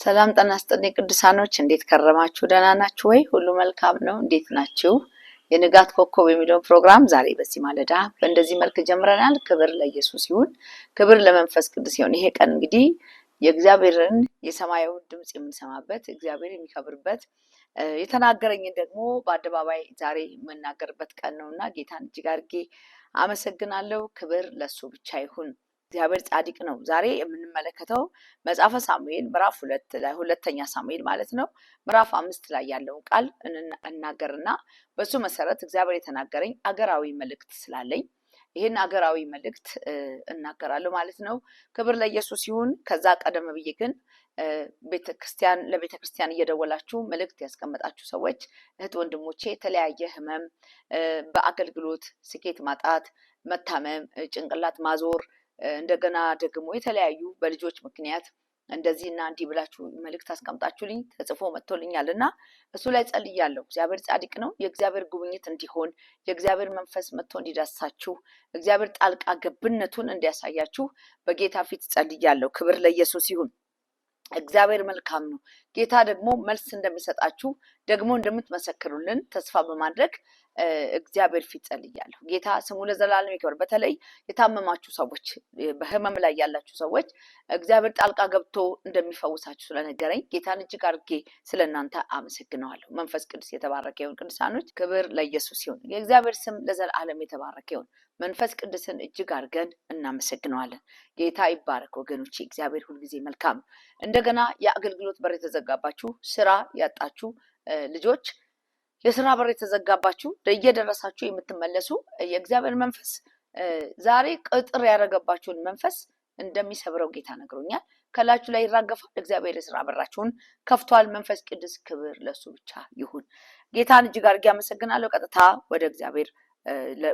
ሰላም ጤና ይስጥልኝ ቅዱሳኖች፣ እንዴት ከረማችሁ? ደህና ናችሁ ወይ? ሁሉ መልካም ነው? እንዴት ናችሁ? የንጋት ኮከብ የሚለው ፕሮግራም ዛሬ በዚህ ማለዳ በእንደዚህ መልክ ጀምረናል። ክብር ለኢየሱስ ይሁን፣ ክብር ለመንፈስ ቅዱስ ይሁን። ይሄ ቀን እንግዲህ የእግዚአብሔርን የሰማያዊውን ድምጽ የምንሰማበት፣ እግዚአብሔር የሚከብርበት፣ የተናገረኝን ደግሞ በአደባባይ ዛሬ የምናገርበት ቀን ነውና ጌታን እጅግ አድርጌ አመሰግናለሁ። ክብር ለሱ ብቻ ይሁን። እግዚአብሔር ጻድቅ ነው። ዛሬ የምንመለከተው መጽሐፈ ሳሙኤል ምዕራፍ 2 ላይ ሁለተኛ ሳሙኤል ማለት ነው ምዕራፍ 5 ላይ ያለውን ቃል እናገርና በሱ መሰረት እግዚአብሔር የተናገረኝ አገራዊ መልእክት ስላለኝ ይሄን አገራዊ መልእክት እናገራለሁ ማለት ነው። ክብር ለኢየሱስ ይሁን። ከዛ ቀደም ብዬ ግን ለቤተክርስቲያን እየደወላችሁ መልእክት ያስቀመጣችሁ ሰዎች እህት ወንድሞቼ የተለያየ ህመም፣ በአገልግሎት ስኬት ማጣት፣ መታመም፣ ጭንቅላት ማዞር እንደገና ደግሞ የተለያዩ በልጆች ምክንያት እንደዚህና እንዲህ ብላችሁ መልእክት አስቀምጣችሁልኝ ተጽፎ መጥቶልኛልና እሱ ላይ ጸልያለሁ። እግዚአብሔር ጻድቅ ነው። የእግዚአብሔር ጉብኝት እንዲሆን የእግዚአብሔር መንፈስ መጥቶ እንዲዳሳችሁ እግዚአብሔር ጣልቃ ገብነቱን እንዲያሳያችሁ በጌታ ፊት ጸልያለሁ። ክብር ለኢየሱስ ይሁን። እግዚአብሔር መልካም ነው። ጌታ ደግሞ መልስ እንደሚሰጣችሁ ደግሞ እንደምትመሰክሩልን ተስፋ በማድረግ እግዚአብሔር ፊት ጸልያለሁ። ጌታ ስሙ ለዘላለም ይክበር። በተለይ የታመማችሁ ሰዎች፣ በህመም ላይ ያላችሁ ሰዎች እግዚአብሔር ጣልቃ ገብቶ እንደሚፈውሳችሁ ስለነገረኝ ጌታን እጅግ አድርጌ ስለእናንተ አመሰግነዋለሁ። መንፈስ ቅዱስ የተባረከ ይሁን። ቅዱሳኖች ክብር ለኢየሱስ ይሁን። የእግዚአብሔር ስም ለዘላለም የተባረከ ይሁን። መንፈስ ቅዱስን እጅግ አድርገን እናመሰግነዋለን። ጌታ ይባረክ ወገኖቼ። እግዚአብሔር ሁልጊዜ መልካም። እንደገና የአገልግሎት በር የተዘጋባችሁ፣ ስራ ያጣችሁ ልጆች፣ የስራ በር የተዘጋባችሁ፣ እየደረሳችሁ የምትመለሱ የእግዚአብሔር መንፈስ ዛሬ ቅጥር ያደረገባችሁን መንፈስ እንደሚሰብረው ጌታ ነግሮኛል። ከላችሁ ላይ ይራገፋል። እግዚአብሔር የስራ በራችሁን ከፍቷል። መንፈስ ቅዱስ ክብር ለሱ ብቻ ይሁን። ጌታን እጅግ አድርጌ አመሰግናለሁ። ቀጥታ ወደ እግዚአብሔር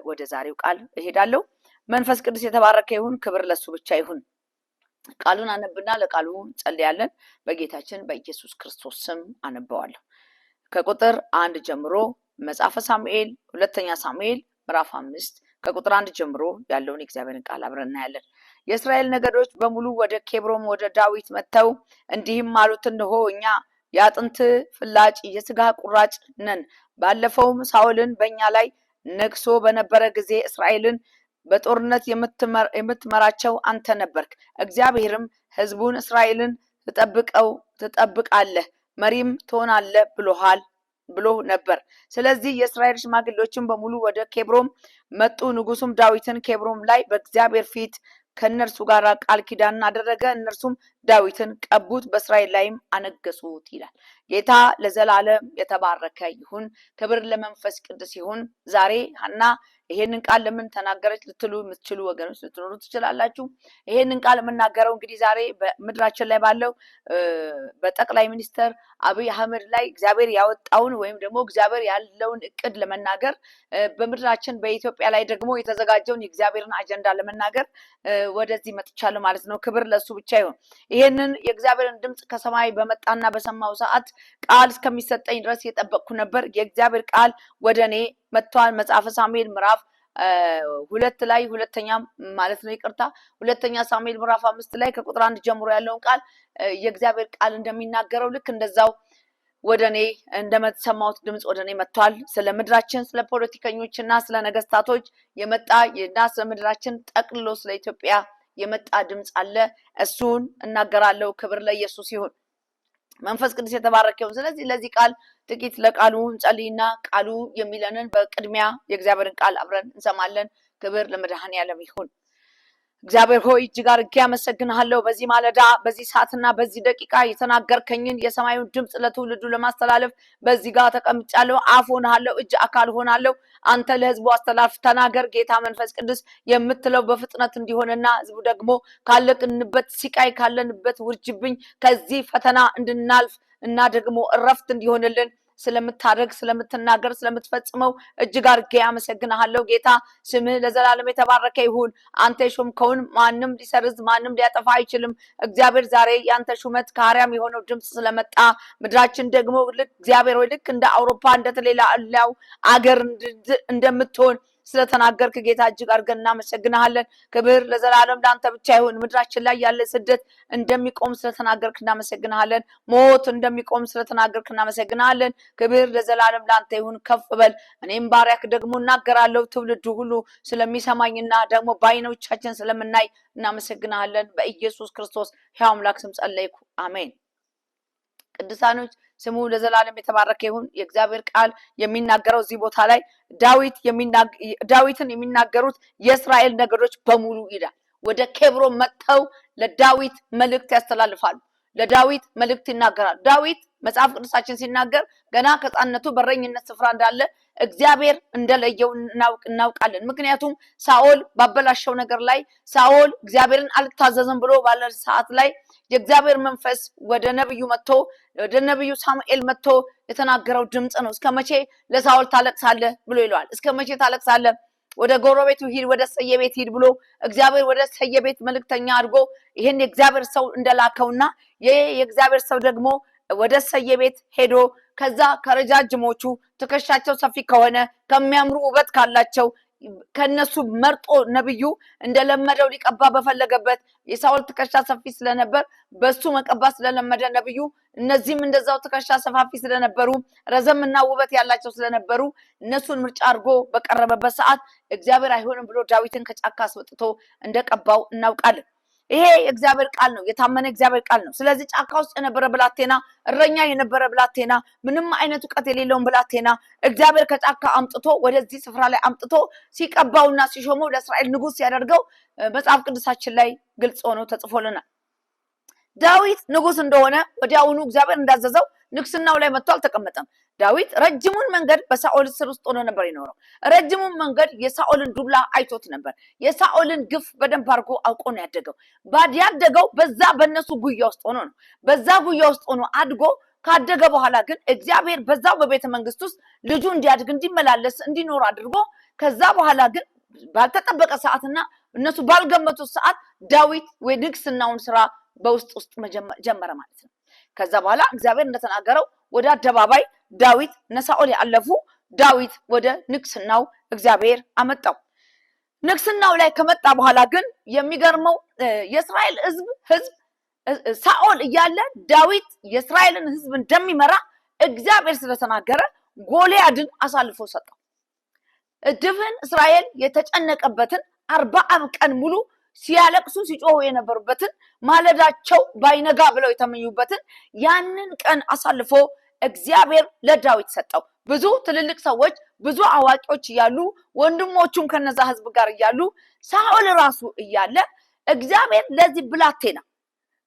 ወደ ዛሬው ቃል እሄዳለሁ። መንፈስ ቅዱስ የተባረከ ይሁን። ክብር ለሱ ብቻ ይሁን። ቃሉን አነብና ለቃሉ ጸልያለን። በጌታችን በኢየሱስ ክርስቶስ ስም አነበዋለሁ። ከቁጥር 1 ጀምሮ መጽሐፈ ሳሙኤል ሁለተኛ ሳሙኤል ምዕራፍ 5 ከቁጥር 1 ጀምሮ ያለውን የእግዚአብሔርን ቃል አብረን እናያለን። የእስራኤል ነገዶች በሙሉ ወደ ኬብሮን ወደ ዳዊት መጥተው እንዲህም አሉት፣ እነሆ እኛ የአጥንት ፍላጭ የስጋ ቁራጭ ነን። ባለፈውም ሳኦልን በእኛ ላይ ነግሶ በነበረ ጊዜ እስራኤልን በጦርነት የምትመራቸው አንተ ነበርክ። እግዚአብሔርም ሕዝቡን እስራኤልን ትጠብቃለህ መሪም ትሆናለህ ብሎ ነበር። ስለዚህ የእስራኤል ሽማግሌዎችን በሙሉ ወደ ኬብሮን መጡ። ንጉሱም ዳዊትን ኬብሮን ላይ በእግዚአብሔር ፊት ከነርሱ ጋር ቃል ኪዳን አደረገ። እነርሱም ዳዊትን ቀቡት፣ በእስራኤል ላይም አነገሱት ይላል። ጌታ ለዘላለም የተባረከ ይሁን። ክብር ለመንፈስ ቅዱስ ይሁን። ዛሬ ሐና ይሄንን ቃል ለምን ተናገረች ልትሉ የምትችሉ ወገኖች ልትኖሩ ትችላላችሁ። ይሄንን ቃል የምናገረው እንግዲህ ዛሬ በምድራችን ላይ ባለው በጠቅላይ ሚኒስትር አብይ አህመድ ላይ እግዚአብሔር ያወጣውን ወይም ደግሞ እግዚአብሔር ያለውን እቅድ ለመናገር በምድራችን በኢትዮጵያ ላይ ደግሞ የተዘጋጀውን የእግዚአብሔርን አጀንዳ ለመናገር ወደዚህ መጥቻለሁ ማለት ነው። ክብር ለሱ ብቻ ይሁን። ይሄንን የእግዚአብሔርን ድምጽ ከሰማይ በመጣና በሰማው ሰዓት ቃል እስከሚሰጠኝ ድረስ የጠበቅኩ ነበር። የእግዚአብሔር ቃል ወደ እኔ መጥቷል። መጽሐፈ ሳሙኤል ምዕራፍ 2 ላይ ሁለተኛ ሳሙኤል ምዕራፍ 5 ላይ ከቁጥር 1 ጀምሮ ያለውን ቃል የእግዚአብሔር ቃል እንደሚናገረው ልክ እንደዛው ወደ እኔ እንደመሰማሁት ድምጽ ወደ እኔ መጥቷል። ስለ ምድራችን፣ ስለ ፖለቲከኞችና ስለ ነገስታቶች የመጣ ስለ ምድራችን ጠቅልሎ ስለ ኢትዮጵያ የመጣ ድምጽ አለ። እሱን እናገራለሁ። ክብር ለኢየሱስ ይሁን። መንፈስ ቅዱስ የተባረከ ይሁን። ስለዚህ ለዚህ ቃል ጥቂት ለቃሉ እንጸልይና ቃሉ የሚለንን በቅድሚያ የእግዚአብሔርን ቃል አብረን እንሰማለን። ክብር ለመድኃኔዓለም ይሁን። እግዚአብሔር ሆይ እጅግ አድርጌ አመሰግንሃለሁ። በዚህ ማለዳ በዚህ ሰዓትና በዚህ ደቂቃ የተናገርከኝን የሰማዩን ድምጽ ለትውልዱ ለማስተላለፍ በዚህ ጋር ተቀምጫለሁ። አፍ ሆናለሁ፣ እጅ አካል ሆናለሁ። አንተ ለህዝቡ አስተላልፍ፣ ተናገር። ጌታ መንፈስ ቅዱስ የምትለው በፍጥነት እንዲሆንና ህዝቡ ደግሞ ካለንበት ሲቃይ ካለንበት ውርጅብኝ ከዚህ ፈተና እንድናልፍ እና ደግሞ እረፍት እንዲሆንልን ስለምታደርግ ስለምትናገር ስለምትፈጽመው እጅግ አድርጌ አመሰግንሃለሁ። ጌታ ስምህ ለዘላለም የተባረከ ይሁን። አንተ ሾምከውን ማንም ሊሰርዝ ማንም ሊያጠፋ አይችልም። እግዚአብሔር ዛሬ ያንተ ሹመት ከአርያም የሆነው ድምጽ ስለመጣ ምድራችን ደግሞ እግዚአብሔር ወይ ልክ እንደ አውሮፓ እንደተሌላው አገር እንደምትሆን ስለተናገርክ ጌታ እጅግ አድርገን እናመሰግናለን። ክብር ለዘላለም ላንተ ብቻ ይሁን። ምድራችን ላይ ያለ ስደት እንደሚቆም ስለተናገርክ እናመሰግናለን። ሞት እንደሚቆም ስለተናገርክ እናመሰግናለን። ክብር ለዘላለም ላንተ ይሁን። ከፍ በል። እኔም ባሪያክ ደግሞ እናገራለሁ፣ ትውልዱ ሁሉ ስለሚሰማኝና ደግሞ በዓይኖቻችን ስለምናይ እናመሰግናለን። በኢየሱስ ክርስቶስ ሕያው አምላክ ስም ጸለይኩ፣ አሜን። ቅዱሳኖች ስሙ ለዘላለም የተባረከ ይሁን። የእግዚአብሔር ቃል የሚናገረው እዚህ ቦታ ላይ ዳዊትን የሚናገሩት የእስራኤል ነገዶች በሙሉ ይላል። ወደ ኬብሮን መጥተው ለዳዊት መልእክት ያስተላልፋሉ። ለዳዊት መልእክት ይናገራሉ። ዳዊት መጽሐፍ ቅዱሳችን ሲናገር ገና ከሕፃንነቱ በረኝነት ስፍራ እንዳለ እግዚአብሔር እንደለየው እናውቃለን። ምክንያቱም ሳኦል ባበላሸው ነገር ላይ ሳኦል እግዚአብሔርን አልታዘዝም ብሎ ባለ ሰዓት ላይ የእግዚአብሔር መንፈስ ወደ ነብዩ ሳሙኤል መጥቶ የተናገረው ድምጽ ነው። እስከ መቼ ለሳኦል ታለቅሳለህ ብሎ ይለዋል። እስከ መቼ ታለቅሳለህ? ወደ ጎረቤቱ ሂድ፣ ወደ እሰየ ቤት ሂድ ብሎ እግዚአብሔር ወደ እሰየ ቤት መልእክተኛ አድርጎ ይሄን የእግዚአብሔር ሰው እንደላከውና የእግዚአብሔር ሰው ደግሞ ወደ እሰየ ቤት ሄዶ ከዛ ከረጃጅሞቹ ትከሻቸው ሰፊ ከሆነ ከሚያምሩ ውበት ካላቸው ከነሱ መርጦ ነብዩ እንደለመደው ሊቀባ በፈለገበት የሳኦል ትከሻ ሰፊ ስለነበር በሱ መቀባ ስለለመደ ነብዩ እነዚህም እንደዛው ትከሻ ሰፋፊ ስለነበሩ ረዘምና ውበት ያላቸው ስለነበሩ እነሱን ምርጫ አድርጎ በቀረበበት ሰዓት እግዚአብሔር አይሆንም ብሎ ዳዊትን ከጫካ አስወጥቶ እንደቀባው እናውቃለን። ይሄ የእግዚአብሔር ቃል ነው። የታመነ እግዚአብሔር ቃል ነው። ስለዚህ ጫካ ውስጥ የነበረ ብላቴና፣ እረኛ የነበረ ብላቴና፣ ምንም አይነት ዕውቀት የሌለውን ብላቴና እግዚአብሔር ከጫካ አምጥቶ ወደዚህ ስፍራ ላይ አምጥቶ ሲቀባውና ሲሾመው ለእስራኤል ንጉስ ሲያደርገው መጽሐፍ ቅዱሳችን ላይ ግልጽ ሆኖ ተጽፎልናል። ዳዊት ንጉስ እንደሆነ ወዲያውኑ እግዚአብሔር እንዳዘዘው ንግስናው ላይ መጥቶ አልተቀመጠም። ዳዊት ረጅሙን መንገድ በሳኦል ስር ውስጥ ሆኖ ነበር የኖረው። ረጅሙን መንገድ የሳኦልን ዱላ አይቶት ነበር። የሳኦልን ግፍ በደንብ አድርጎ አውቆ ነው ያደገው። ያደገው በዛ በእነሱ ጉያ ውስጥ ሆኖ ነው። በዛ ጉያ ውስጥ ሆኖ አድጎ ካደገ በኋላ ግን እግዚአብሔር በዛው በቤተ መንግስት ውስጥ ልጁ እንዲያድግ እንዲመላለስ እንዲኖር አድርጎ ከዛ በኋላ ግን ባልተጠበቀ ሰዓትና እነሱ ባልገመቱት ሰዓት ዳዊት ወይ ንግስናውን ስራ በውስጥ ጀመረ ማለት ነው። ከዛ በኋላ እግዚአብሔር እንደተናገረው ወደ አደባባይ ዳዊት ነሳኦል ያለፉ ዳዊት ወደ ንግስናው እግዚአብሔር አመጣው። ንግስናው ላይ ከመጣ በኋላ ግን የሚገርመው የእስራኤል ህዝብ ሳኦል እያለ ዳዊት የእስራኤልን ህዝብ እንደሚመራ እግዚአብሔር ስለተናገረ ጎልያድን አሳልፎ ሰጠው። ድፍን እስራኤል የተጨነቀበትን 40 ቀን ሙሉ ሲያለቅሱ ሲጮሁ የነበሩበትን ማለዳቸው ባይነጋ ብለው የተመኙበትን ያንን ቀን አሳልፎ እግዚአብሔር ለዳዊት ሰጠው። ብዙ ትልልቅ ሰዎች ብዙ አዋቂዎች እያሉ ወንድሞቹም ከነዛ ህዝብ ጋር እያሉ ሳኦል ራሱ እያለ እግዚአብሔር ለዚህ ብላቴና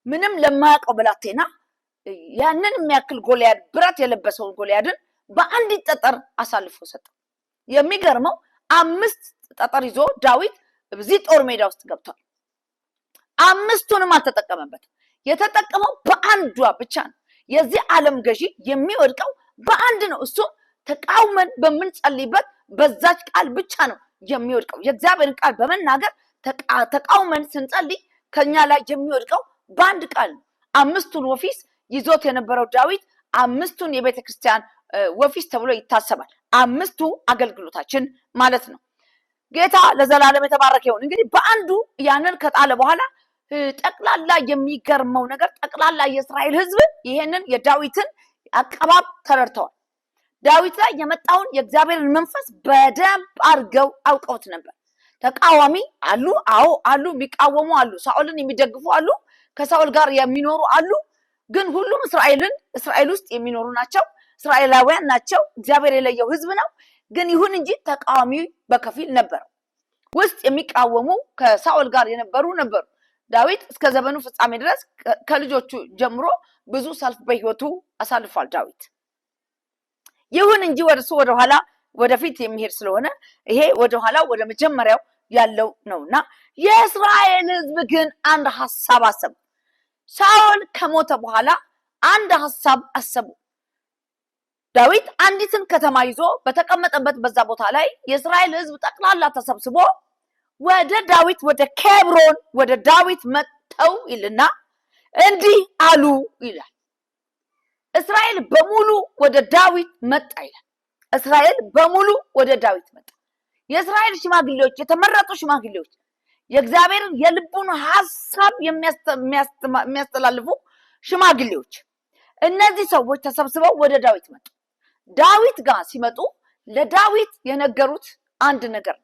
ምንም ለማያውቀው ብላቴና ያንን የሚያክል ጎልያድ ብረት የለበሰውን ጎልያድን በአንዲት ጠጠር አሳልፎ ሰጠው። የሚገርመው 5 ጠጠር ይዞ ዳዊት በዚህ ጦር ሜዳ ውስጥ ገብቷል። 5ቱንም አልተጠቀመበትም። የተጠቀመው በአንዷ ብቻ ነው። የዚህ ዓለም ገዢ የሚወድቀው በአንድ ነው። እሱ ተቃውመን በምንጸልይበት በዛች ቃል ብቻ ነው የሚወድቀው። የእግዚአብሔር ቃል በመናገር ተቃውመን ስንጸልይ ከኛ ላይ የሚወድቀው በአንድ ቃል ነው። 5ቱን ወፊስ ይዞት የነበረው ዳዊት 5ቱን የቤተክርስቲያን ወፊስ ተብሎ ይታሰባል። 5ቱ አገልግሎታችን ማለት ነው። ጌታ ለዘላለም የተባረከ ይሁን። እንግዲህ በአንዱ ያንን ከጣለ በኋላ ጠቅላላ የሚገርመው ነገር ጠቅላላ የእስራኤል ህዝብ ይሄንን የዳዊትን አቀባብ ተረድተዋል። ዳዊት ላይ የመጣውን የእግዚአብሔርን መንፈስ በደንብ አድርገው አውቀውት ነበር። ተቃዋሚ አሉ፣ አዎ አሉ፣ የሚቃወሙ አሉ፣ ሳኦልን የሚደግፉ አሉ፣ ከሳኦል ጋር የሚኖሩ አሉ። ግን ሁሉም እስራኤል ውስጥ የሚኖሩ ናቸው፣ እስራኤላውያን ናቸው። እግዚአብሔር የለየው ህዝብ ነው። ግን ይሁን እንጂ ተቃዋሚ በከፊል ነበረው። ውስጥ የሚቃወሙ ከሳኦል ጋር የነበሩ ነበሩ። ዳዊት እስከ ዘመኑ ፍጻሜ ድረስ ከልጆቹ ጀምሮ ብዙ ሰልፍ በህይወቱ አሳልፏል ዳዊት። ይሁን እንጂ ወደ ኋላ ወደፊት የሚሄድ ስለሆነ ይሄ ወደ ኋላ ወደ መጀመሪያው ያለው ነውና የእስራኤል ህዝብ ግን አንድ ሐሳብ አሰቡ። ሳኦል ከሞተ በኋላ አንድ ሐሳብ አሰቡ። ዳዊት አንዲትን ከተማ ይዞ በተቀመጠበት በዛ ቦታ ላይ የእስራኤል ህዝብ ጠቅላላ ተሰብስቦ ወደ ዳዊት ወደ ኬብሮን ወደ ዳዊት መጥተው ይልና እንዲህ አሉ ይላል። እስራኤል በሙሉ ወደ ዳዊት መጣ ይላል። እስራኤል በሙሉ ወደ ዳዊት መጣ። የእስራኤል ሽማግሌዎች የተመረጡ ሽማግሌዎች የእግዚአብሔርን የልቡን ሐሳብ የሚያስተላልፉ ሽማግሌዎች እነዚህ ሰዎች ተሰብስበው ወደ ዳዊት መጡ። ዳዊት ጋር ሲመጡ ለዳዊት የነገሩት አንድ ነገር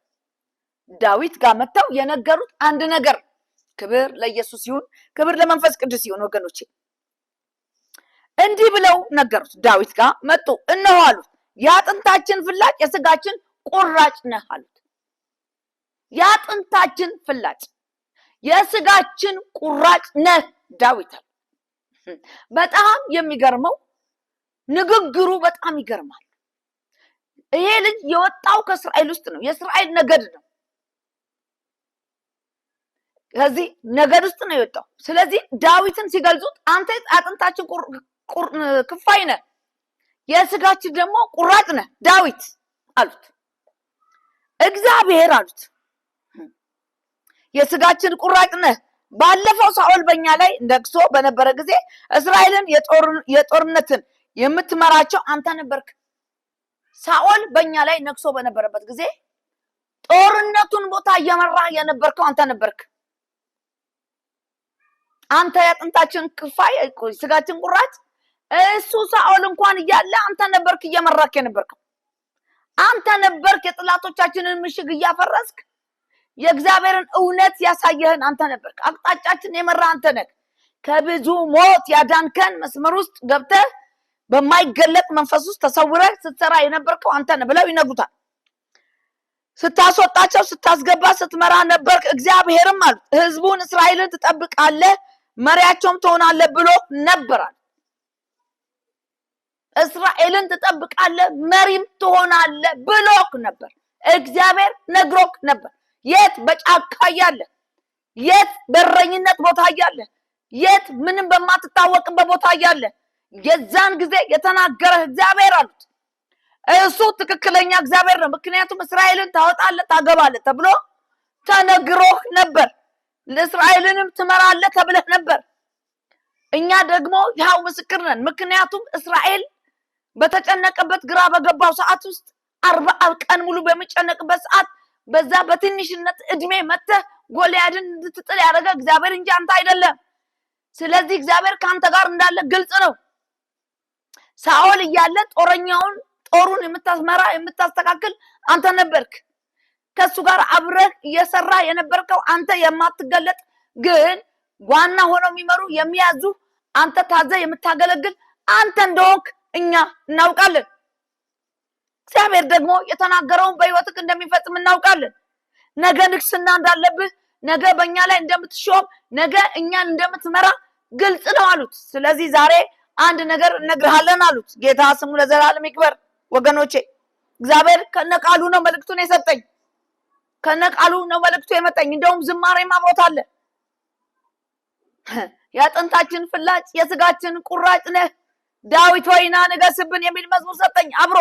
ዳዊት ጋር መጥተው የነገሩት አንድ ነገር ክብር ለኢየሱስ ይሁን፣ ክብር ለመንፈስ ቅዱስ ይሁን። ወገኖቼ እንዲህ ብለው ነገሩት። ዳዊት ጋር መጡ። እነሆ አሉት የአጥንታችን ፍላጭ የስጋችን ቁራጭ ነህ አሉት። የአጥንታችን ፍላጭ የስጋችን ቁራጭ ነህ ዳዊት አሉ። በጣም የሚገርመው ንግግሩ በጣም ይገርማል። ይሄ ልጅ የወጣው ከእስራኤል ውስጥ ነው። የእስራኤል ነገድ ነው። ከዚህ ነገድ ውስጥ ነው የወጣው። ስለዚህ ዳዊትን ሲገልጹት አንተ አጥንታችን ክፋይ ነህ፣ የስጋችን ደግሞ ቁራጭ ነህ ዳዊት አሉት። እግዚአብሔር አሉት የስጋችን ቁራጭ ነህ። ባለፈው ሳኦል በእኛ ላይ ነግሶ በነበረ ጊዜ እስራኤልን የጦርነትን የምትመራቸው አንተ ነበርክ። ሳኦል በእኛ ላይ ነግሶ በነበረበት ጊዜ ጦርነቱን ቦታ እየመራ የነበርከው አንተ ነበርክ። አንተ የአጥንታችን ክፋይ ስጋችን ቁራጭ፣ እሱ ሳኦል እንኳን እያለ አንተ ነበርክ እየመራክ የነበርከው። አንተ ነበርክ የጥላቶቻችንን ምሽግ እያፈረስክ የእግዚአብሔርን እውነት ያሳየህን አንተ ነበርክ። አቅጣጫችን የመራ አንተ ነህ። ከብዙ ሞት ያዳንከን መስመር ውስጥ ገብተህ በማይገለጥ መንፈስ ውስጥ ተሰውረህ ስትሰራ የነበርከው አንተ ነህ ብለው ይነግሩታል። ስታስወጣቸው ስታስገባ ስትመራ ነበርክ። እግዚአብሔርም አሉት ህዝቡን እስራኤልን ትጠብቃለህ መሪያቸውም ትሆናለህ ብሎ ነበራል። እስራኤልን ትጠብቃለህ መሪም ትሆናለህ ብሎክ ነበር። እግዚአብሔር ነግሮክ ነበር። የት በጫካ እያለ፣ የት በረኝነት ቦታ እያለ፣ የት ምንም በማትታወቅበት ቦታ እያለ የዛን ጊዜ የተናገረህ እግዚአብሔር አሉት እሱ ትክክለኛ እግዚአብሔር ነው። ምክንያቱም እስራኤልን ታወጣለህ ታገባለህ ተብሎ ተነግሮህ ነበር። ለእስራኤልንም ትመራለህ ተብለህ ነበር። እኛ ደግሞ ያው ምስክር ነን። ምክንያቱም እስራኤል በተጨነቀበት ግራ በገባው ሰዓት ውስጥ 40 ቀን ሙሉ በሚጨነቅበት ሰዓት በዛ በትንሽነት እድሜ መተህ ጎልያድን እንድትጥል ያደረገ እግዚአብሔር እንጂ አንተ አይደለም። ስለዚህ እግዚአብሔር ካንተ ጋር እንዳለ ግልጽ ነው። ሳኦል እያለ ጦሩን የምታስመራ የምታስተካክል አንተ ነበርክ። ከሱ ጋር አብረህ እየሰራ የነበርከው አንተ የማትገለጥ ግን ዋና ሆነው የሚመሩ የሚያዙ አንተ ታዘህ የምታገለግል አንተ እንደሆንክ እኛ እናውቃለን። እግዚአብሔር ደግሞ የተናገረውን በሕይወትህ እንደሚፈጽም እናውቃለን። ነገ ንግስና እንዳለብህ፣ ነገ በእኛ ላይ እንደምትሾም፣ ነገ እኛን እንደምትመራ ግልጽ ነው አሉት። ስለዚህ ዛሬ አንድ ነገር እነግርሃለን አሉት። ጌታ ስሙ ለዘላለም ይክበር። ወገኖቼ እግዚአብሔር ከነቃሉ ነው መልእክቱን የሰጠኝ፣ ከነቃሉ ነው መልእክቱ የመጣኝ። እንደውም ዝማሬ ማብሮት አለ። የአጥንታችን ፍላጭ የስጋችን ቁራጭ ነህ ዳዊት ሆይ ና ንገስብን የሚል መዝሙር ሰጠኝ አብሮ።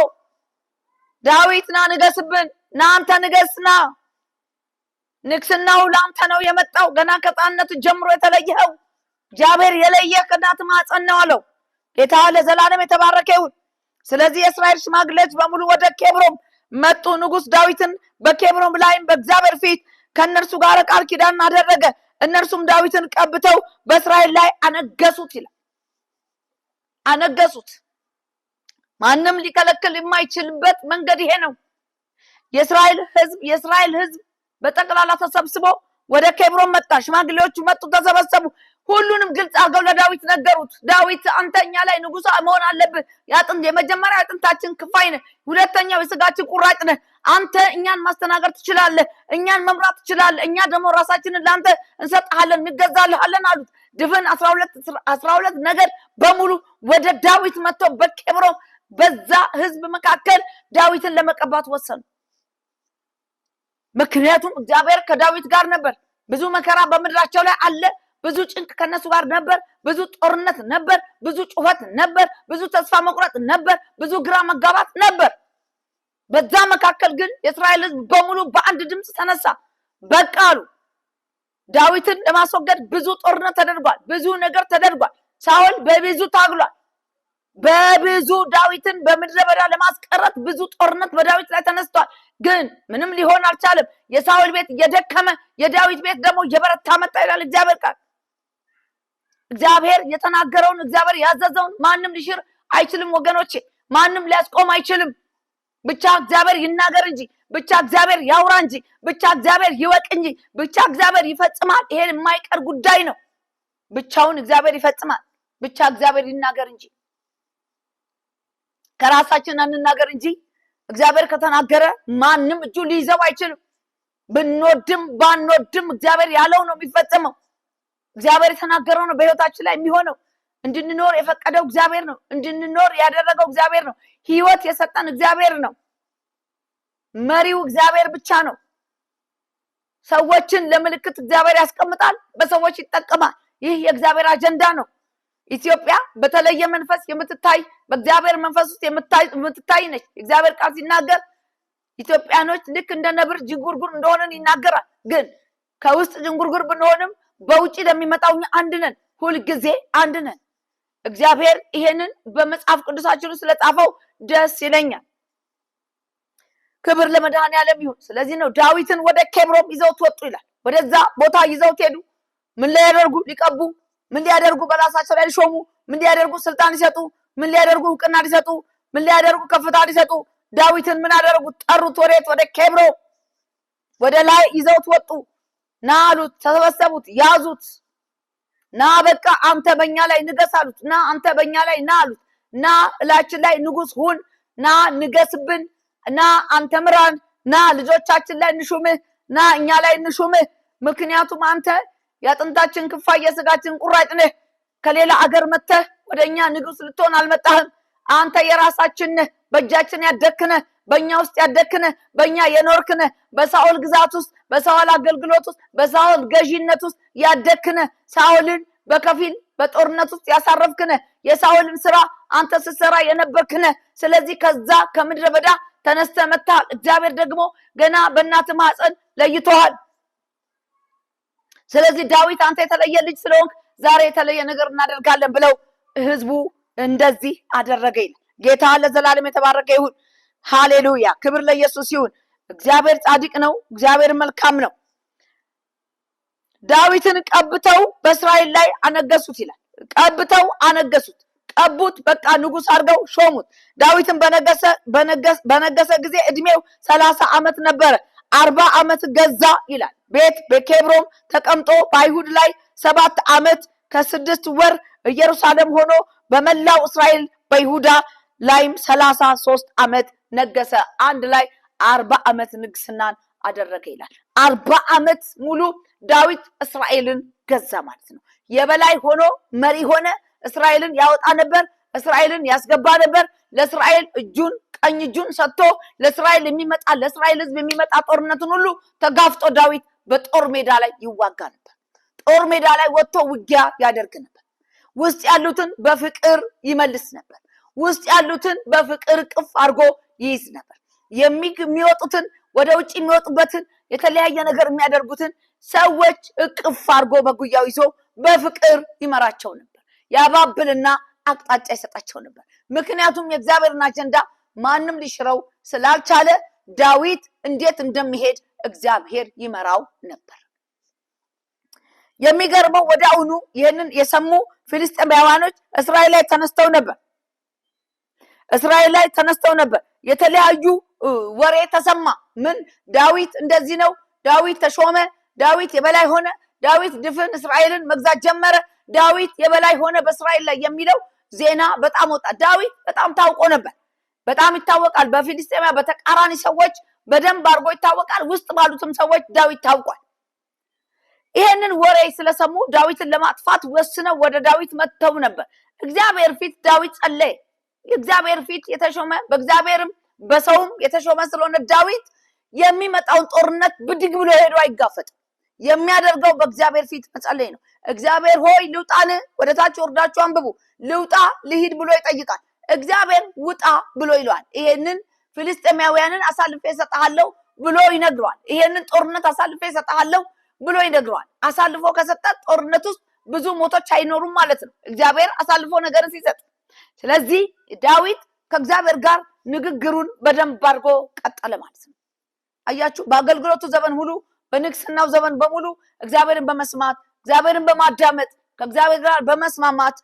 ዳዊት ና ንገስብን፣ ና አንተ ንገስና፣ ንግስናው ለአንተ ነው የመጣው። ገና ከሕፃንነት ጀምሮ የተለየኸው እግዚአብሔር የለየህ ከእናትህ ማኅፀን ነው አለው። ጌታ ለዘላለም የተባረከ ይሁን። ስለዚህ የእስራኤል ሽማግሌዎች በሙሉ ወደ ኬብሮን መጡ። ንጉስ ዳዊትን በኬብሮን ላይም በእግዚአብሔር ፊት ከእነርሱ ጋር ቃል ኪዳን አደረገ። እነርሱም ዳዊትን ቀብተው በእስራኤል ላይ አነገሱት ይላል። አነገሱት። ማንም ሊከለክል የማይችልበት መንገድ ይሄ ነው። የእስራኤል ህዝብ በጠቅላላ ተሰብስቦ ወደ ኬብሮን መጣ። ሽማግሌዎቹ መጡ፣ ተሰበሰቡ። ሁሉንም ግልጽ አድርገው ለዳዊት ነገሩት። ዳዊት አንተኛ ላይ ንጉስ መሆን አለብህ። የመጀመሪያ አጥንታችን ክፋይ ነህ፣ ሁለተኛው የስጋችን ቁራጭ ነህ። አንተ እኛን ማስተናገድ ትችላለህ፣ እኛን መምራት ትችላለህ። እኛ ደግሞ ራሳችንን ለአንተ እንሰጥሃለን፣ እንገዛልሃለን አሉት። ድፍን 12 ነገድ በሙሉ ወደ ዳዊት መጥተው በኬብሮን በዛ ህዝብ መካከል ዳዊትን ለመቀባት ወሰኑ። ምክንያቱም እግዚአብሔር ከዳዊት ጋር ነበር። ብዙ መከራ በምድራቸው ላይ አለ። ብዙ ጭንቅ ከነሱ ጋር ነበር። ብዙ ጦርነት ነበር። ብዙ ጩኸት ነበር። ብዙ ተስፋ መቁረጥ ነበር። ብዙ ግራ መጋባት ነበር። በዛ መካከል ግን የእስራኤል ህዝብ በሙሉ በአንድ ድምፅ ተነሳ። በቃ አሉ። ዳዊትን ለማስወገድ ብዙ ጦርነት ተደርጓል። ብዙ ነገር ተደርጓል። ሳኦል በብዙ ታግሏል። በብዙ ዳዊትን በምድረ በዳ ለማስቀረት ብዙ ጦርነት በዳዊት ላይ ተነስቷል። ግን ምንም ሊሆን አልቻለም። የሳኦል ቤት እየደከመ የዳዊት ቤት ደግሞ እየበረታ መጣ ይላል እግዚአብሔር ቃል። እግዚአብሔር የተናገረውን እግዚአብሔር ያዘዘውን ማንም ሊሽር አይችልም ወገኖቼ። ማንም ሊያስቆም አይችልም። ብቻ እግዚአብሔር ይናገር እንጂ፣ ብቻ እግዚአብሔር ያውራ እንጂ፣ ብቻ እግዚአብሔር ይወቅ እንጂ፣ ብቻ እግዚአብሔር ይፈጽማል። ይሄ የማይቀር ጉዳይ ነው። ብቻውን እግዚአብሔር ይፈጽማል። ብቻ እግዚአብሔር ይናገር እንጂ ከራሳችን አንናገር እንጂ እግዚአብሔር ከተናገረ ማንም እጁ ሊይዘው አይችልም። ብንወድም ባንወድም እግዚአብሔር ያለው ነው የሚፈጸመው። እግዚአብሔር የተናገረው ነው በህይወታችን ላይ የሚሆነው። እንድንኖር የፈቀደው እግዚአብሔር ነው። እንድንኖር ያደረገው እግዚአብሔር ነው። ህይወት የሰጠን እግዚአብሔር ነው። መሪው እግዚአብሔር ብቻ ነው። ሰዎችን ለምልክት እግዚአብሔር ያስቀምጣል፣ በሰዎች ይጠቀማል። ይህ የእግዚአብሔር አጀንዳ ነው። ኢትዮጵያ በተለየ መንፈስ የምትታይ በእግዚአብሔር መንፈስ ውስጥ የምትታይ ነች። እግዚአብሔር ቃል ሲናገር ኢትዮጵያኖች ልክ እንደ ነብር ጅንጉርጉር እንደሆነን ይናገራል። ግን ከውስጥ ጅንጉርጉር ብንሆንም በውጪ ለሚመጣው አንድ ነን። ሁልጊዜ አንድ ነን። እግዚአብሔር ይሄንን በመጽሐፍ ቅዱሳችን ውስጥ ስለጻፈው ደስ ይለኛል። ክብር ለመድኃኔዓለም ይሁን። ስለዚህ ነው ዳዊትን ወደ ኬብሮን ይዘውት ወጡ ይላል። ወደዛ ቦታ ይዘውት ሄዱ። ምን ሊያደርጉ? ሊቀቡ። ምን ሊያደርጉ? በራሳቸው ላይ ሊሾሙ። ምን ሊያደርጉ? ስልጣን ሊሰጡ። ምን ሊያደርጉ? እውቅና ሊሰጡ። ምን ሊያደርጉ? ከፍታ ሊሰጡ። ዳዊትን ምን አደረጉት? ጠሩት። ወዴት? ወደ ኬብሮን ወደ ላይ ይዘውት ወጡ። ና አሉት። ተሰበሰቡት፣ ያዙት። ና በቃ አንተ በእኛ ላይ ንገስ አሉት። ና አንተ በእኛ ላይ ና አሉት። ና እላችን ላይ ንጉስ ሁን። ና ንገስብን። ና አንተ ምራን። ና ልጆቻችን ላይ እንሹምህ። ና እኛ ላይ እንሹምህ። ምክንያቱም አንተ ያጥንታችን ክፋይ የስጋችን ቁራጭ ነህ። ከሌላ አገር መጥተህ ወደኛ ንጉስ ልትሆን አልመጣህም። አንተ የራሳችን ነህ። በእጃችን ያደክነህ፣ በእኛ ውስጥ ያደክነህ፣ በእኛ የኖርክነህ፣ በሳኦል ግዛት ውስጥ፣ በሳኦል አገልግሎት ውስጥ፣ በሳኦል ገዢነት ውስጥ ያደክነህ፣ ሳኦልን በከፊል በጦርነት ውስጥ ያሳረፍክነህ፣ የሳኦልን ስራ አንተ ስትሰራ የነበርክነህ። ስለዚህ ከዛ ከምድረ በዳ ተነስተህ መጥተሃል። እግዚአብሔር ደግሞ ገና በእናትህ ማህፀን ለይቶሃል። ስለዚህ ዳዊት አንተ የተለየ ልጅ ስለሆንክ ዛሬ የተለየ ነገር እናደርጋለን ብለው ህዝቡ እንደዚህ አደረገ ይላል። ጌታ ለዘላለም የተባረከ ይሁን። ሃሌሉያ! ክብር ለኢየሱስ ይሁን። እግዚአብሔር ጻድቅ ነው። እግዚአብሔር መልካም ነው። ዳዊትን ቀብተው በእስራኤል ላይ አነገሱት ይላል። ቀብተው አነገሱት፣ ቀቡት፣ በቃ ንጉስ አድርገው ሾሙት። ዳዊትን በነገሰ ጊዜ እድሜው 30 ዓመት ነበረ። 40 ዓመት ገዛ ይላል። ቤት በኬብሮን ተቀምጦ በአይሁድ ላይ 7 ዓመት ከ6 ወር ኢየሩሳሌም ሆኖ በመላው እስራኤል በይሁዳ ላይም 33 ዓመት ነገሰ። አንድ ላይ 40 ዓመት ንግስናን አደረገ ይላል። 40 ዓመት ሙሉ ዳዊት እስራኤልን ገዛ ማለት ነው። የበላይ ሆኖ መሪ ሆነ። እስራኤልን ያወጣ ነበር። እስራኤልን ያስገባ ነበር። ለእስራኤል እጁን ቀኝ እጁን ሰጥቶ ለእስራኤል ህዝብ የሚመጣ ጦርነትን ሁሉ ተጋፍጦ ዳዊት በጦር ሜዳ ላይ ይዋጋ ነበር። ጦር ሜዳ ላይ ወጥቶ ውጊያ ያደርግ ነበር። ውስጥ ያሉትን በፍቅር ይመልስ ነበር። ውስጥ ያሉትን በፍቅር ቅፍ አድርጎ ይይዝ ነበር። የሚወጡትን ወደ ውጭ የሚወጡበትን የተለያየ ነገር የሚያደርጉትን ሰዎች እቅፍ አድርጎ በጉያው ይዞ በፍቅር ይመራቸው ነበር። ያባብልና አቅጣጫ ይሰጣቸው ነበር። ምክንያቱም የእግዚአብሔርን አጀንዳ ማንም ሊሽረው ስላልቻለ ዳዊት እንዴት እንደሚሄድ እግዚአብሔር ይመራው ነበር። የሚገርመው ወዲያውኑ ይህንን የሰሙ ፍልስጤማውያኖች እስራኤል ላይ ተነስተው ነበር። የተለያዩ ወሬ ተሰማ። ምን? ዳዊት እንደዚህ ነው፣ ዳዊት ተሾመ፣ ዳዊት የበላይ ሆነ፣ ዳዊት ድፍን እስራኤልን መግዛት ጀመረ፣ ዳዊት የበላይ ሆነ በእስራኤል ላይ የሚለው ዜና በጣም ወጣ። ዳዊት በጣም ታውቆ ነበር። በጣም ይታወቃል። በፊልስጤማ በተቃራኒ ሰዎች በደንብ አድርጎ ይታወቃል። ውስጥ ባሉትም ሰዎች ዳዊት ታውቋል። ይሄንን ወሬ ስለሰሙ ዳዊትን ለማጥፋት ወስነው ወደ ዳዊት መጥተው ነበር። እግዚአብሔር ፊት ዳዊት ጸለየ። እግዚአብሔር ፊት የተሾመ በእግዚአብሔርም በሰውም የተሾመ ስለሆነ ዳዊት የሚመጣውን ጦርነት ብድግ ብሎ ሄዶ አይጋፈጥም። የሚያደርገው በእግዚአብሔር ፊት መጸለይ ነው። እግዚአብሔር ሆይ ልውጣን? ወደታች ወርዳችሁ አንብቡ። ልውጣ ልሂድ ብሎ ይጠይቃል። እግዚአብሔር ውጣ ብሎ ይለዋል። ይሄንን ፍልስጤማውያንን አሳልፌ እሰጥሃለሁ ብሎ ይነግረዋል። ይሄንን ጦርነት አሳልፌ እሰጥሃለሁ ብሎ ይነግረዋል። አሳልፎ ከሰጠ ጦርነት ውስጥ ብዙ ሞቶች አይኖሩም ማለት ነው። እግዚአብሔር አሳልፎ ነገርን ሲሰጥ ስለዚህ ዳዊት ከእግዚአብሔር ጋር ንግግሩን በደንብ አድርጎ ቀጠለ ማለት ነው። አያችሁ በአገልግሎቱ ዘመን ሁሉ በንግስናው ዘመን በሙሉ እግዚአብሔርን በመስማት እግዚአብሔርን በማዳመጥ ከእግዚአብሔር ጋር በመስማማት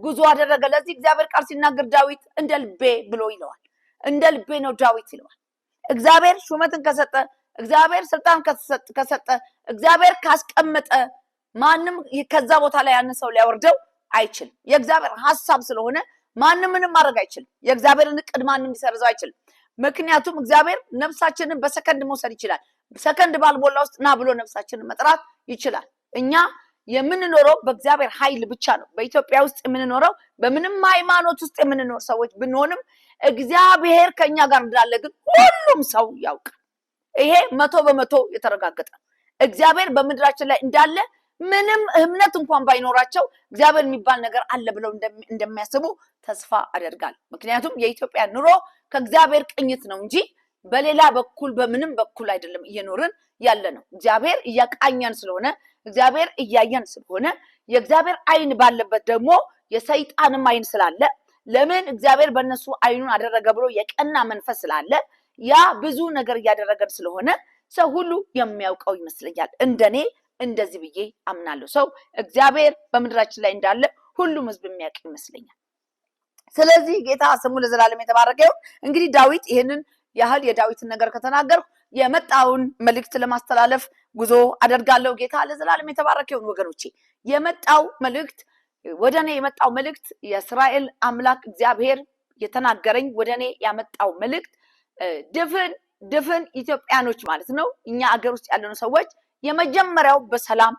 ጉዞ አደረገ። ለዚህ እግዚአብሔር ቃል ሲናገር ዳዊት እንደ ልቤ ብሎ ይለዋል። እንደ ልቤ ነው ዳዊት ይለዋል። እግዚአብሔር ሹመትን ከሰጠ እግዚአብሔር ስልጣን ከሰጠ እግዚአብሔር ካስቀመጠ ማንም ከዛ ቦታ ላይ ያን ሰው ሊያወርደው አይችልም። የእግዚአብሔር ሐሳብ ስለሆነ ማንም ምንም ማድረግ አይችልም። የእግዚአብሔርን ዕቅድ ማንም ሊሰርዘው አይችልም። ምክንያቱም እግዚአብሔር ነፍሳችንን በሰከንድ መውሰድ ይችላል። ሰከንድ ባልሞላ ውስጥ ና ብሎ ነፍሳችንን መጥራት ይችላል። እኛ የምንኖረው በእግዚአብሔር ኃይል ብቻ ነው። በኢትዮጵያ ውስጥ የምንኖረው በምንም ሃይማኖት ውስጥ የምንኖር ሰዎች ብንሆንም እግዚአብሔር ከኛ ጋር እንዳለ ግን ሁሉም ሰው ያውቃል። ይሄ 100% የተረጋገጠ እግዚአብሔር በምድራችን ላይ እንዳለ ምንም እምነት እንኳን ባይኖራቸው እግዚአብሔር የሚባል ነገር አለ ብለው እንደሚያስቡ ተስፋ አደርጋለሁ። ምክንያቱም የኢትዮጵያ ኑሮ ከእግዚአብሔር ቅኝት ነው እንጂ በሌላ በኩል በምንም በኩል አይደለም እየኖርን ያለ ነው። እግዚአብሔር እያቃኘን ስለሆነ እግዚአብሔር እያየን ስለሆነ የእግዚአብሔር አይን ባለበት ደግሞ የሰይጣንም አይን ስላለ ለምን እግዚአብሔር በእነሱ አይኑን አደረገ ብሎ የቀና መንፈስ ስላለ ያ ብዙ ነገር እያደረገን ስለሆነ ሰው ሁሉ የሚያውቀው ይመስለኛል። እንደኔ እንደዚህ ብዬ አምናለሁ። ሰው እግዚአብሔር በምድራችን ላይ እንዳለ ሁሉም ህዝብ የሚያውቅ ይመስለኛል። ስለዚህ ጌታ ስሙ ለዘላለም የተባረከ ይሁን። እንግዲህ ዳዊት ይሄንን ያህል የዳዊትን ነገር ከተናገርኩ የመጣውን መልእክት ለማስተላለፍ ጉዞ አደርጋለሁ። ጌታ ለዘላለም የተባረከ ይሁን። ወገኖቼ የመጣው መልእክት ወደኔ የመጣው መልእክት የእስራኤል አምላክ እግዚአብሔር የተናገረኝ ወደኔ ያመጣው መልእክት ድፍን ኢትዮጵያኖች ማለት ነው እኛ አገር ውስጥ ያለነው ሰዎች የመጀመሪያው በሰላም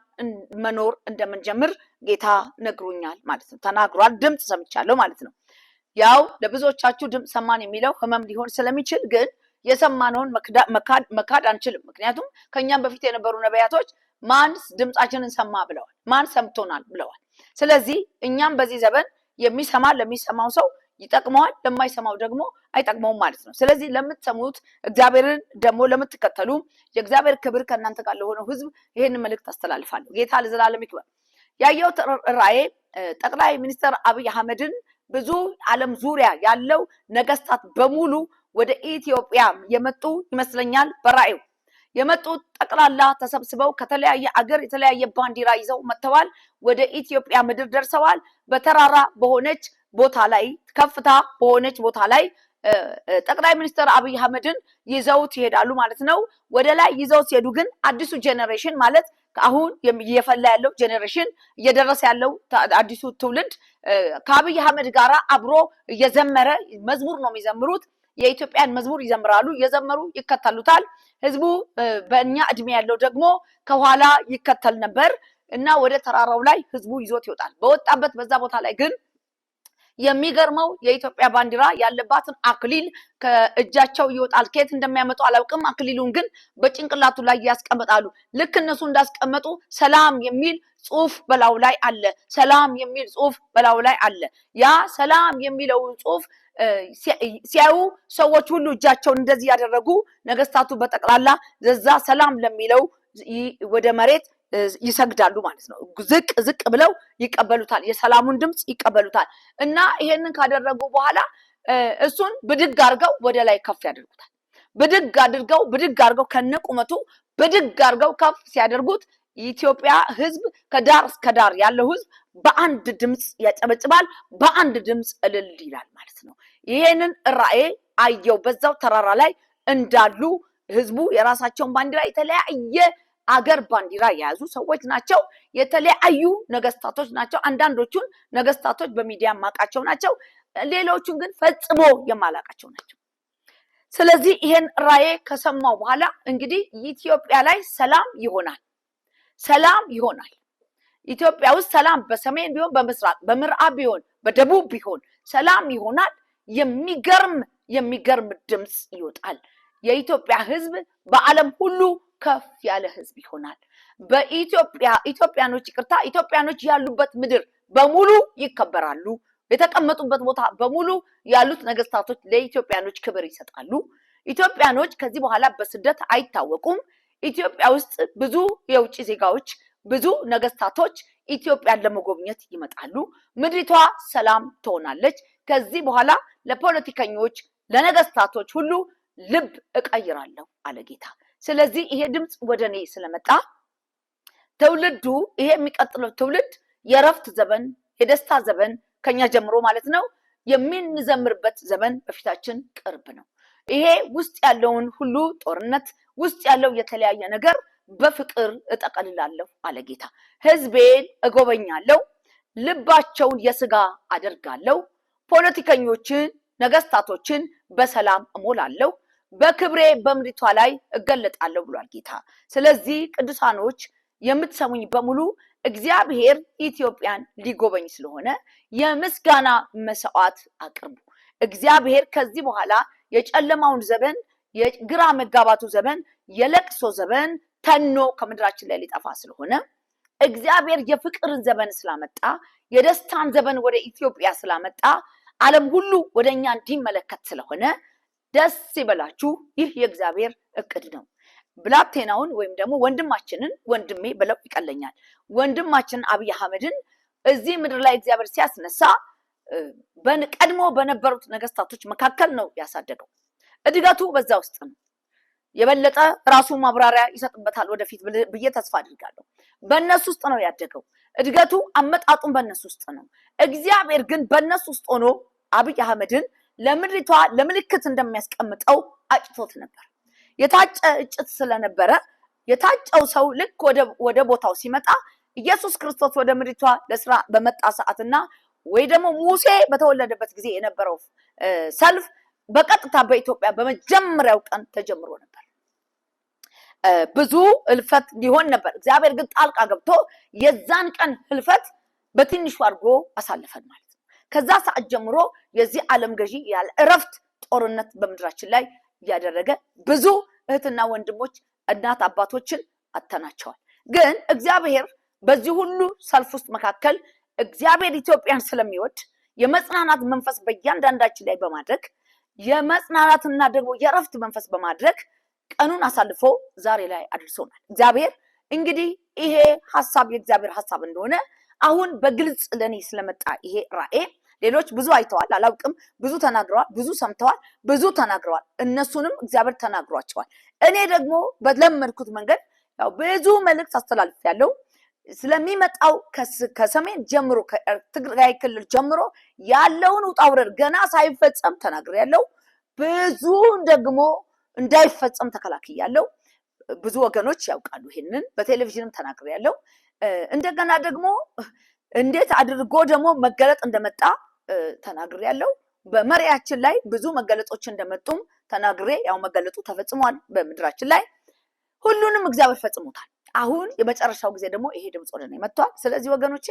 መኖር እንደምንጀምር ጌታ ነግሮኛል ማለት ነው። ተናግሯል። ድምጽ ሰምቻለሁ ማለት ነው። ያው ለብዙዎቻችሁ ድምጽ ሰማን የሚለው ህመም ሊሆን ስለሚችል ግን የሰማነውን መካድ አንችልም። ምክንያቱም ከኛም በፊት የነበሩ ነቢያቶች ማን ድምጻችንን ሰማ ብለዋል፣ ማን ሰምቶናል ብለዋል። ስለዚህ እኛም በዚህ ዘመን ለሚሰማው ሰው ይጠቅመዋል፣ ለማይሰማው ደግሞ አይጠቅመውም ማለት ነው። ስለዚህ ለምትሰሙት እግዚአብሔርን ደግሞ ለምትከተሉ የእግዚአብሔር ክብር ከእናንተ ጋር ለሆነው ህዝብ ይሄን መልእክት አስተላልፋለሁ። ጌታ ለዘላለም ይክበር። ያየሁት ራእይ ጠቅላይ ሚኒስትር አብይ አህመድን ብዙ ዓለም ዙሪያ ያለው ነገስታት በሙሉ ወደ ኢትዮጵያ የመጡ ይመስለኛል። በራእዩ የመጡት ጠቅላላ ተሰብስበው ከተለያየ አገር የተለያየ ባንዲራ ይዘው መጥተዋል። ወደ ኢትዮጵያ ምድር ደርሰዋል። በተራራ በሆነች ቦታ ላይ ከፍታ በሆነች ቦታ ላይ ጠቅላይ ሚኒስትር አብይ አህመድን ይዘውት ይሄዳሉ ማለት ነው። ወደ ላይ ይዘው ሲሄዱ ግን አዲሱ ጄኔሬሽን ማለት አሁን እየፈላ ያለው ጄኔሬሽን እየደረሰ ያለው አዲሱ ትውልድ ከአብይ አህመድ ጋራ አብሮ እየዘመረ መዝሙር ነው የሚዘምሩት። የኢትዮጵያን መዝሙር ይዘምራሉ፣ እየዘመሩ ይከተሉታል። ህዝቡ በእኛ እድሜ ያለው ደግሞ ከኋላ ይከተል ነበር እና ወደ ተራራው ላይ ህዝቡ ይዞት ይወጣል። በወጣበት በዛ ቦታ ላይ ግን የሚገርመው የኢትዮጵያ ባንዲራ ያለባትን አክሊል ከእጃቸው ይወጣል። ከየት እንደሚያመጡ አላውቅም። አክሊሉን ግን በጭንቅላቱ ላይ ያስቀምጣሉ። ልክ እነሱ እንዳስቀመጡ ሰላም የሚል ጽሑፍ በላዩ ላይ አለ። ሰላም የሚል ጽሑፍ በላዩ ላይ አለ። ያ ሰላም የሚለው ጽሑፍ ሲያዩ ሰዎች ሁሉ እጃቸውን እንደዚህ ያደረጉ ነገስታቱ በጠቅላላ ዘዛ ሰላም ለሚለው ወደ መሬት ይሰግዳሉ ማለት ነው። ዝቅ ብለው ይቀበሉታል። የሰላሙን ድምጽ ይቀበሉታል። እና ይሄንን ካደረጉ በኋላ እሱን ብድግ አድርገው ወደ ላይ ከፍ ያደርጉታል። ብድግ አድርገው ከነቁመቱ ብድግ አድርገው ከፍ ሲያደርጉት የኢትዮጵያ ህዝብ ከዳር እስከ ዳር ያለው ህዝብ በአንድ ድምጽ ያጨበጭባል፣ በአንድ ድምጽ እልል ይላል ማለት ነው። ይሄንን ራእይ አየው። በዛው ተራራ ላይ እንዳሉ ህዝቡ የራሳቸውን ባንዲራ የተለያየ አገር ባንዲራ የያዙ ሰዎች ናቸው። የተለያዩ ነገስታቶች ናቸው። አንዳንዶቹን ነገስታቶች በሚዲያ ማቃቸው ናቸው። ሌሎቹን ግን ፈጽሞ የማላቃቸው ናቸው። ስለዚህ ይሄን ራእይ ከሰማው በኋላ እንግዲህ ኢትዮጵያ ላይ ሰላም ይሆናል። ኢትዮጵያ ውስጥ ሰላም በሰሜን ቢሆን በምስራቅ በምዕራብ ቢሆን በደቡብ ቢሆን ሰላም ይሆናል። የሚገርም ድምጽ ይወጣል። የኢትዮጵያ ህዝብ በዓለም ሁሉ ከፍ ያለ ህዝብ ይሆናል። ኢትዮጵያኖች ያሉበት ምድር በሙሉ ይከበራሉ። የተቀመጡበት ቦታ በሙሉ ያሉት ነገስታቶች ለኢትዮጵያኖች ክብር ይሰጣሉ። ኢትዮጵያኖች ከዚህ በኋላ በስደት አይታወቁም። ኢትዮጵያ ውስጥ ብዙ የውጭ ዜጋዎች ብዙ ነገስታቶች ኢትዮጵያን ለመጎብኘት ይመጣሉ። ምድሪቷ ሰላም ትሆናለች። ከዚህ በኋላ ለፖለቲከኞች ለነገስታቶች ሁሉ ልብ እቀይራለሁ አለ ጌታ። ስለዚህ ይሄ ድምጽ ወደኔ ስለመጣ ትውልዱ ይሄ የሚቀጥለው ትውልድ የረፍት ዘመን የደስታ ዘመን ከኛ ጀምሮ ማለት ነው የምንዘምርበት ዘመን በፊታችን ቅርብ ነው። ይሄ ውስጥ ያለውን ሁሉ ጦርነት ውስጥ ያለው የተለያየ ነገር በፍቅር እጠቀልላለሁ አለ ጌታ። ህዝቤን እጎበኛለሁ፣ ልባቸውን የስጋ አደርጋለሁ፣ ፖለቲከኞችን ነገስታቶችን በሰላም እሞላለሁ፣ በክብሬ በምድሪቷ ላይ እገለጣለሁ ብሏል ጌታ። ስለዚህ ቅዱሳኖች የምትሰሙኝ በሙሉ እግዚአብሔር ኢትዮጵያን ሊጎበኝ ስለሆነ የምስጋና መስዋዕት አቅርቡ። እግዚአብሔር ከዚህ በኋላ የጨለማውን ዘመን የግራ መጋባቱ ዘመን የለቅሶ ዘመን ተኖ ከምድራችን ላይ ሊጠፋ ስለሆነ እግዚአብሔር የፍቅርን ዘመን ስላመጣ የደስታን ዘመን ወደ ኢትዮጵያ ስላመጣ ዓለም ሁሉ ወደኛ እንዲመለከት ስለሆነ ደስ ይበላችሁ። ይህ የእግዚአብሔር እቅድ ነው። ብላቴናውን ወይም ደግሞ ወንድማችንን ወንድሜ ብለው ይቀለኛል ወንድማችንን አብይ አህመድን እዚህ ምድር ላይ እግዚአብሔር ሲያስነሳ ቀድሞ በነበሩት ነገስታቶች መካከል ነው ያሳደገው። እድገቱ በዛ ውስጥ ነው። የበለጠ ራሱ ማብራሪያ ይሰጥበታል ወደፊት ብዬ ተስፋ አድርጋለሁ። በእነሱ ውስጥ ነው ያደገው። እድገቱ አመጣጡን በእነሱ ውስጥ ነው። እግዚአብሔር ግን በእነሱ ውስጥ ሆኖ አብይ አህመድን ለምድሪቷ ለምልክት እንደሚያስቀምጠው አጭቶት ነበር። የታጨ እጭት ስለነበረ የታጨው ሰው ልክ ወደ ቦታው ሲመጣ ኢየሱስ ክርስቶስ ወደ ምድሪቷ ለስራ በመጣ ሰዓትና ወይ ደግሞ ሙሴ በተወለደበት ጊዜ የነበረው ሰልፍ በቀጥታ በኢትዮጵያ በመጀመሪያው ቀን ተጀምሮ ነበር። ብዙ ህልፈት ሊሆን ነበር። እግዚአብሔር ግን ጣልቃ ገብቶ የዛን ቀን ህልፈት በትንሹ አድርጎ አሳልፈን ማለት ነው። ከዛ ሰዓት ጀምሮ የዚህ ዓለም ገዢ ያለ እረፍት ጦርነት በምድራችን ላይ ያደረገ ብዙ እህትና ወንድሞች እናት አባቶችን አተናቸዋል። ግን እግዚአብሔር በዚህ ሁሉ ሰልፍ ውስጥ መካከል እግዚአብሔር ኢትዮጵያን ስለሚወድ የመጽናናት መንፈስ በእያንዳንዳችን ላይ በማድረግ የመጽናናትና ደግሞ የረፍት መንፈስ በማድረግ ቀኑን አሳልፎ ዛሬ ላይ አድርሶናል። እግዚአብሔር እንግዲህ ይሄ ሐሳብ የእግዚአብሔር ሐሳብ እንደሆነ አሁን በግልጽ ለኔ ስለመጣ ይሄ ራእይ ሌሎች ብዙ አይተዋል አላውቅም፣ ብዙ ተናግረዋል፣ ብዙ ሰምተዋል፣ ብዙ ተናግረዋል። እነሱንም እግዚአብሔር ተናግሯቸዋል። እኔ ደግሞ በለመድኩት መንገድ ያው ብዙ መልእክት አስተላልፌያለሁ። ስለሚመጣው ከሰሜን ጀምሮ ከትግራይ ክልል ጀምሮ ያለውን ውጣ ውረድ ገና ሳይፈጸም ተናግሬያለሁ። ብዙ ደግሞ እንዳይፈጸም ተከላክያለሁ። ብዙ ወገኖች ያውቃሉ ይሄንን፣ በቴሌቪዥንም ተናግሬያለሁ። እንደገና ደግሞ እንዴት አድርጎ ደግሞ መገለጥ እንደመጣ ተናግሬያለሁ። በመሪያችን ላይ ብዙ መገለጦች እንደመጡም ተናግሬ ያው መገለጡ ተፈጽሟል በምድራችን ላይ ሁሉንም እግዚአብሔር ፈጽሞታል። አሁን የመጨረሻው ጊዜ ደግሞ ይሄ ድምጽ ወደ እኔ መጥቷል። ስለዚህ ወገኖቼ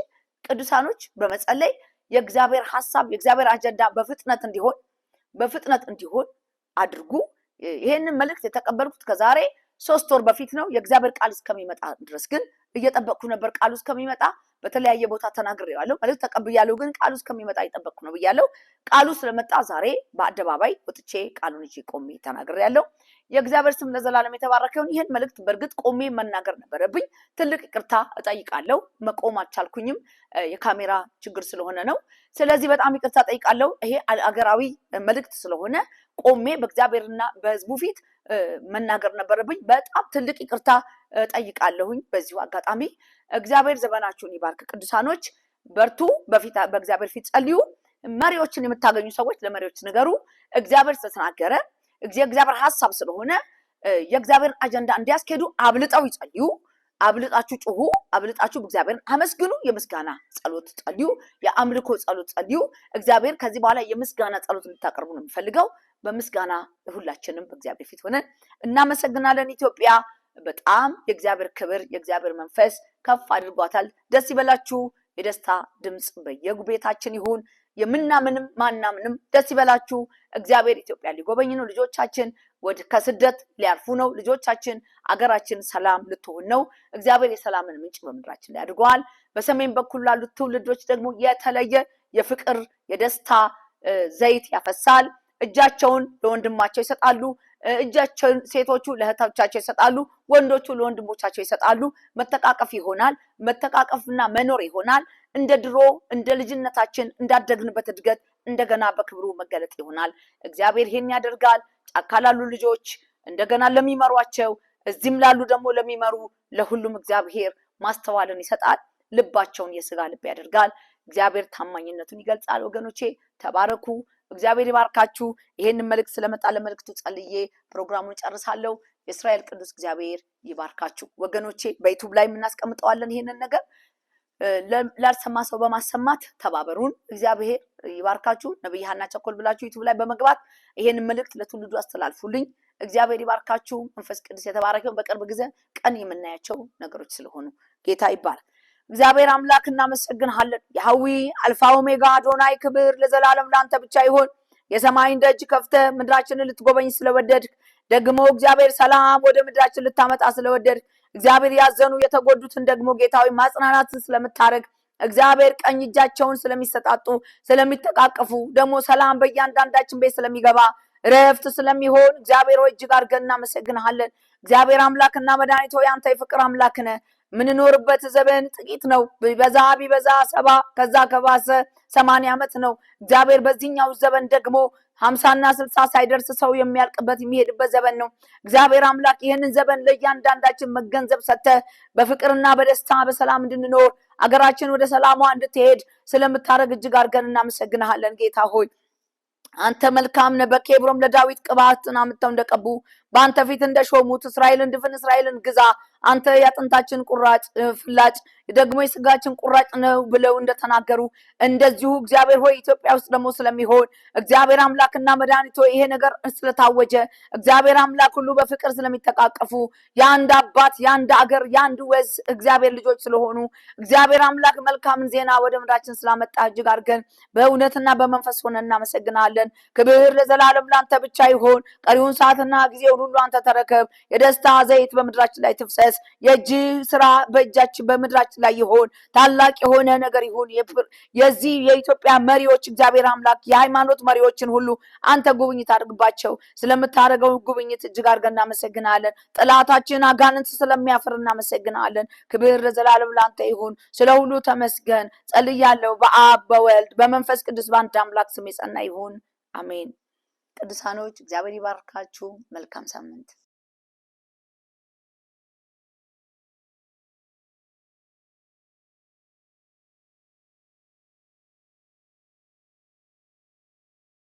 ቅዱሳኖች በመጸለይ የእግዚአብሔር ሐሳብ የእግዚአብሔር አጀንዳ በፍጥነት እንዲሆን አድርጉ። ይሄንን መልእክት የተቀበልኩት ከዛሬ 3 ወር በፊት ነው። የእግዚአብሔር ቃል እስከሚመጣ ድረስ ግን እየጠበቅኩ ነበር። ቃሉ እስከሚመጣ በተለያየ ቦታ ተናግሬዋለሁ። መልእክት ተቀብያለሁ፣ ግን ቃሉ እስከሚመጣ እየጠበቅኩ ነው ብያለሁ። ቃሉ ስለመጣ ዛሬ በአደባባይ ወጥቼ ቃሉን ይዤ ቆሜ ተናግሬያለሁ። የእግዚአብሔር ስም ለዘላለም የተባረከ ይሁን። ይሄን መልእክት በእርግጥ ቆሜ መናገር ነበረብኝ። ትልቅ ይቅርታ እጠይቃለሁ። መቆም አልቻልኩኝም፣ የካሜራ ችግር ስለሆነ ነው። ስለዚህ በጣም ይቅርታ እጠይቃለሁ። ይሄ አገራዊ መልእክት ስለሆነ ቆሜ በእግዚአብሔርና በሕዝቡ ፊት መናገር ነበረብኝ። በጣም ትልቅ ይቅርታ እጠይቃለሁኝ። በዚሁ አጋጣሚ እግዚአብሔር ዘመናችሁን ይባርክ። ቅዱሳኖች በርቱ፣ በእግዚአብሔር ፊት ጸልዩ። መሪዎችን የምታገኙ ሰዎች ለመሪዎች ንገሩ። እግዚአብሔር ስለተናገረ እግዚአብሔር ሐሳብ ስለሆነ የእግዚአብሔርን አጀንዳ እንዲያስኬዱ አብልጠው ይጸልዩ። አብልጣችሁ ጩሁ፣ አብልጣችሁ እግዚአብሔርን አመስግኑ። የምስጋና ጸሎት ጸልዩ፣ የአምልኮ ጸሎት ጸልዩ። እግዚአብሔር ከዚህ በኋላ የምስጋና ጸሎት እንድታቀርቡ ነው የሚፈልገው። በምስጋና ሁላችንም በእግዚአብሔር ፊት ሆነን እናመሰግናለን። ኢትዮጵያ በጣም የእግዚአብሔር ክብር የእግዚአብሔር መንፈስ ከፍ አድርጓታል። ደስ ይበላችሁ። የደስታ ድምጽ በየቤታችን ይሁን። የምናምንም ማናምንም ደስ ይበላችሁ። እግዚአብሔር ኢትዮጵያ ሊጎበኝ ነው። ልጆቻችን ከስደት ሊያርፉ ነው። ልጆቻችን አገራችን ሰላም ልትሆን ነው። እግዚአብሔር የሰላምን ምንጭ በምድራችን ላይ አድርጓል። በሰሜን በኩል ላሉት ትውልዶች ደግሞ የተለየ የፍቅር የደስታ ዘይት ያፈሳል። እጃቸውን ለወንድማቸው ይሰጣሉ። እጃቸውን ሴቶቹ ለእህቶቻቸው ይሰጣሉ፣ ወንዶቹ ለወንድሞቻቸው ይሰጣሉ። መተቃቀፍ ይሆናል፣ መተቃቀፍና መኖር ይሆናል። እንደ ድሮ እንደ ልጅነታችን እንዳደግንበት እድገት እንደገና በክብሩ መገለጥ ይሆናል። እግዚአብሔር ይሄን ያደርጋል። ጫካ ላሉ ልጆች እንደገና ለሚመሯቸው፣ እዚህም ላሉ ደግሞ ለሚመሩ ለሁሉም እግዚአብሔር ማስተዋልን ይሰጣል። ልባቸውን የስጋ ልብ ያደርጋል። እግዚአብሔር ታማኝነቱን ይገልጻል። ወገኖቼ ተባረኩ። እግዚአብሔር ይባርካችሁ። ይሄንን መልእክት ስለመጣ ለመልእክቱ ጸልዬ ፕሮግራሙን ጨርሳለሁ። የእስራኤል ቅዱስ እግዚአብሔር ይባርካችሁ። ወገኖቼ በዩቲዩብ ላይ እናስቀምጠዋለን። ይሄንን ነገር ላልሰማ ሰው በማሰማት ተባበሩን። እግዚአብሔር ይባርካችሁ። ነብይ ሀና ቸኮል ብላችሁ ዩቲዩብ ላይ በመግባት ይሄንን መልእክት ለትውልዱ አስተላልፉልኝ። እግዚአብሔር ይባርካችሁ። መንፈስ ቅዱስ የተባረከው በቅርብ ጊዜ ቀን የምናያቸው ነገሮች ስለሆኑ ጌታ ይባርክ። እግዚአብሔር አምላክ እናመሰግንሃለን። ያህዊ አልፋ ኦሜጋ አዶናይ ክብር ለዘላለም ላንተ ብቻ ይሁን። የሰማይን ደጅ ከፍተህ ምድራችንን ልትጎበኝ ስለወደድክ፣ ደግሞ እግዚአብሔር ሰላም ወደ ምድራችን ልታመጣ ስለወደድክ፣ እግዚአብሔር ያዘኑ የተጎዱትን ደግሞ ጌታዊ ማጽናናትን ስለምታረግ፣ እግዚአብሔር ቀኝ እጃቸውን ስለሚሰጣጡ ስለሚተቃቀፉ፣ ደግሞ ሰላም በእያንዳንዳችን ቤት ስለሚገባ ረፍት ስለሚሆን እግዚአብሔር ሆይ እጅግ አድርገን እናመሰግንሃለን። እግዚአብሔር አምላክና መድኃኒት ሆይ አንተ የፍቅር አምላክ ነህ። ምንኖርበት ዘመን ጥቂት ነው። ቢበዛ 70 ከዛ ከባሰ 80 ዓመት ነው። እግዚአብሔር በዚህኛው ዘመን ደግሞ 50 እና 60 ሳይደርስ ሰው የሚያልቅበት የሚሄድበት ዘመን ነው። እግዚአብሔር አምላክ ይህንን ዘመን ለእያንዳንዳችን መገንዘብ ሰጥተህ በፍቅርና በደስታ በሰላም እንድንኖር አገራችን ወደ ሰላሟ እንድትሄድ ስለምታረግ እጅግ አድርገን እናመሰግንሃለን። ጌታ ሆይ አንተ መልካም ነህ። በኬብሮም ለዳዊት ቅባትን አምጥተው እንደቀቡ በአንተ ፊት እንደሾሙት እስራኤልን ድፍን እስራኤልን ግዛ አንተ ያጥንታችን ቁራጭ ፍላጭ ደግሞ የስጋችን ቁራጭ ነው ብለው እንደተናገሩ እንደዚሁ እግዚአብሔር ሆይ ኢትዮጵያ ውስጥ ደግሞ ስለሚሆን እግዚአብሔር አምላክና መድኃኒት ሆይ ይሄ ነገር ስለታወጀ እግዚአብሔር አምላክ ሁሉ በፍቅር ስለሚተቃቀፉ የአንድ አባት የአንድ አገር የአንድ ወዝ እግዚአብሔር ልጆች ስለሆኑ እግዚአብሔር አምላክ መልካምን ዜና ወደ ምድራችን ስላመጣ እጅግ አድርገን በእውነትና በመንፈስ ሆነን እናመሰግናለን። ክብር ለዘላለም ላንተ ብቻ ይሆን። ቀሪውን ሰዓትና ጊዜውን ሁሉ አንተ ተረከብ። የደስታ ዘይት በምድራችን ላይ ትፍሰስ። የእጅ ስራ በእጃችን በምድራችን ላይ ይሆን። ታላቅ የሆነ ነገር ይሁን። የዚህ የኢትዮጵያ መሪዎች እግዚአብሔር አምላክ የሃይማኖት መሪዎችን ሁሉ አንተ ጉብኝት አድርግባቸው። ስለምታደርገው ጉብኝት እጅግ አድርገን እናመሰግናለን። ጠላታችን አጋንንት ስለሚያፍር እናመሰግናለን። ክብር ለዘላለም ላንተ ይሁን። ስለ ሁሉ ተመስገን። ጸልያለሁ በአብ በወልድ በመንፈስ ቅዱስ በአንድ አምላክ ስም የጸና ይሁን። አሜን። ቅዱሳኖች እግዚአብሔር ይባርካችሁ። መልካም ሳምንት